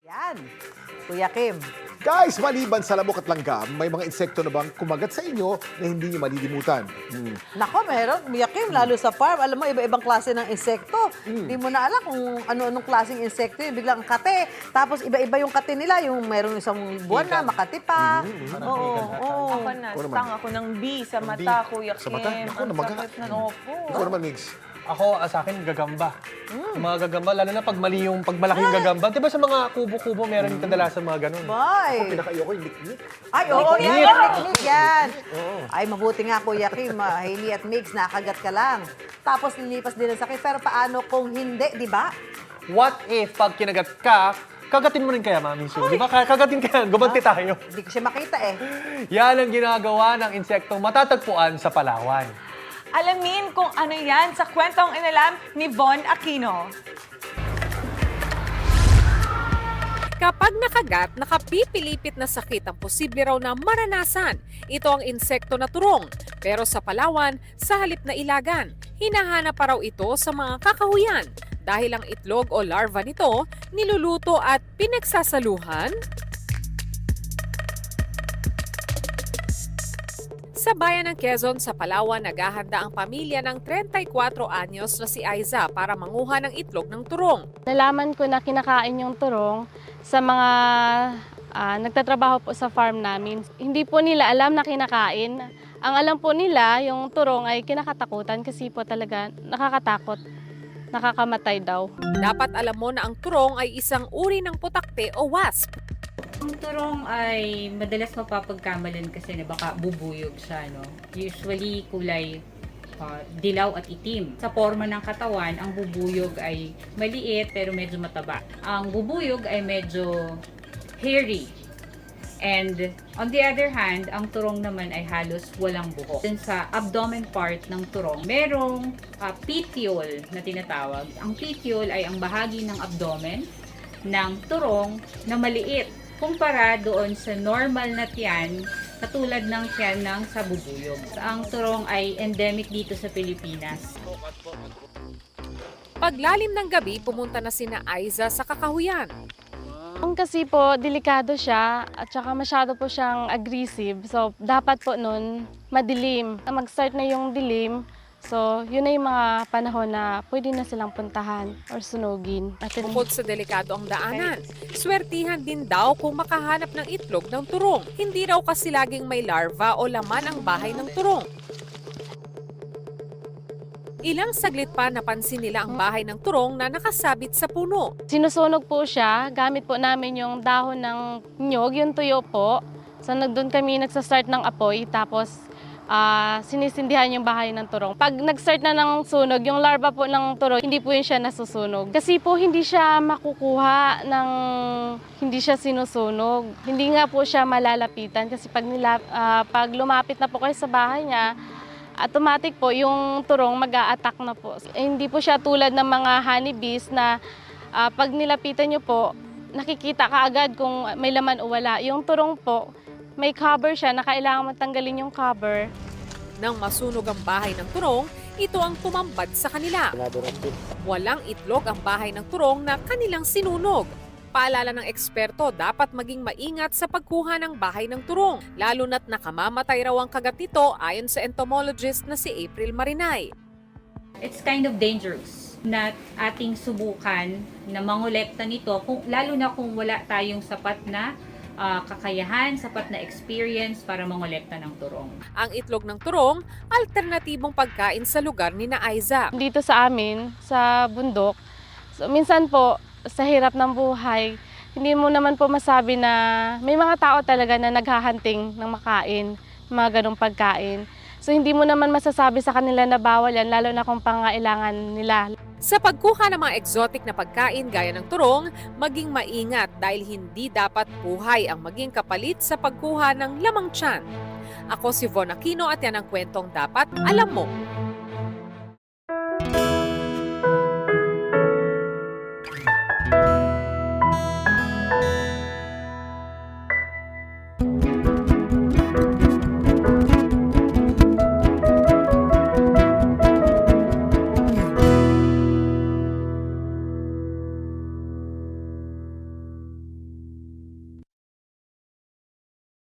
Yan, Kuya Kim. Guys, maliban sa lamok at langgam, may mga insekto na bang kumagat sa inyo na hindi niyo malilimutan? Nako, meron. Kuya Kim, lalo sa farm, alam mo, iba-ibang klase ng insekto. Hindi mo na alam kung ano-anong klaseng insekto yun. Biglang kate, tapos iba-iba yung kate nila. Yung meron isang buwan na, makati pa. Oo, oo. Ako na, Ako naman. stang ako ng bee sa mata, Kuya Sa Kim. mata? Naku, Ang namaga. sakit na, opo. Ikaw naman, Migs. Ako, sa akin, gagamba. Yung mga gagamba, lalo na pag mali yung pagmalaking gagamba. Di ba sa mga kubo-kubo, meron yung kadalasan mga ganun. Boy. Pinaka-ayoko yung liklik. Ay, oo, Niknik. niknik yan. Ay, mabuti nga, Kuya Kim. Hailey at Migs, nakagat ka lang. Tapos lilipas din ang sakit. Pero paano kung hindi, di ba? What if, pag kinagat ka, kagatin mo rin kaya, Mami Sue? Di ba? Kagatin ka, gumanti tayo. Hindi ko siya makita eh. Yan ang ginagawa ng insektong matatagpuan sa Palawan. Alamin kung ano yan sa kwentong inalam ni Von Aquino. Kapag nakagat, nakapipilipit na sakit ang posible raw na maranasan. Ito ang insekto na turong. Pero sa Palawan, sa halip na ilagan, hinahanap pa raw ito sa mga kakahuyan. Dahil ang itlog o larva nito, niluluto at pinagsasaluhan. Sa bayan ng Quezon sa Palawan, naghahanda ang pamilya ng 34 anyos na si Aiza para manguha ng itlog ng turong. Nalaman ko na kinakain yung turong sa mga nagtatrabaho po sa farm namin. Hindi po nila alam na kinakain. Ang alam po nila, yung turong ay kinakatakutan kasi po talaga nakakatakot, nakakamatay daw. Dapat alam mo na ang turong ay isang uri ng putakte o wasp. Ang turong ay madalas mapapagkamalan kasi na baka bubuyog siya, no? Usually kulay dilaw at itim. Sa forma ng katawan, ang bubuyog ay maliit pero medyo mataba. Ang bubuyog ay medyo hairy. And on the other hand, ang turong naman ay halos walang buhok. Dun sa abdomen part ng turong, merong petiole na tinatawag. Ang petiole ay ang bahagi ng abdomen ng turong na maliit kumpara doon sa normal na tiyan, katulad ng tiyan ng sa bubuyog. Ang turong ay endemic dito sa Pilipinas. Paglalim ng gabi, pumunta na sina Aiza sa kakahuyan. Ang kasi po, delikado siya at saka masyado po siyang aggressive. So, dapat po nun madilim. Mag-start na yung dilim. So, yun na yung mga panahon na pwede na silang puntahan or sunugin. Bukod sa delikado ang daanan, swertihan din daw kung makahanap ng itlog ng turong. Hindi raw kasi laging may larva o laman ang bahay ng turong. Ilang saglit pa napansin nila ang bahay ng turong na nakasabit sa puno. Sinusunog po siya. Gamit po namin yung dahon ng nyog, yung tuyo po. So, doon kami nagsastart ng apoy. Tapos, sinisindihan yung bahay ng turong. Pag nag-start na ng sunog, yung larva po ng turong, hindi po yun siya nasusunog. Kasi po hindi siya makukuha ng hindi siya sinusunog. Hindi nga po siya malalapitan kasi pag lumapit na po kayo sa bahay niya, automatic po yung turong mag-a-attack na po. Hindi po siya tulad ng mga honeybees na pag nilapitan niyo po, nakikita kaagad kung may laman o wala. Yung turong po, may cover siya na kailangan matanggalin yung cover. Nang masunog ang bahay ng turong, ito ang tumambad sa kanila. Walang itlog ang bahay ng turong na kanilang sinunog. Paalala ng eksperto, dapat maging maingat sa pagkuha ng bahay ng turong, lalo na't nakamamatay raw ang kagat nito ayon sa entomologist na si April Marinay. It's kind of dangerous na ating subukan na mangolekta nito, lalo na kung wala tayong sapat na kakayahan, sapat na experience para mangolekta ng turong. Ang itlog ng turong, alternatibong pagkain sa lugar ni na Aiza. Dito sa amin, sa bundok, so, minsan po, sa hirap ng buhay, hindi mo naman po masabi na may mga tao talaga na naghahunting ng makain, mga ganong pagkain. So hindi mo naman masasabi sa kanila na bawal yan, lalo na kung pangailangan nila. Sa pagkuha ng mga exotic na pagkain gaya ng turong, maging maingat dahil hindi dapat buhay ang maging kapalit sa pagkuha ng lamang tiyan. Ako si Von Aquino at yan ang kwentong dapat alam mo.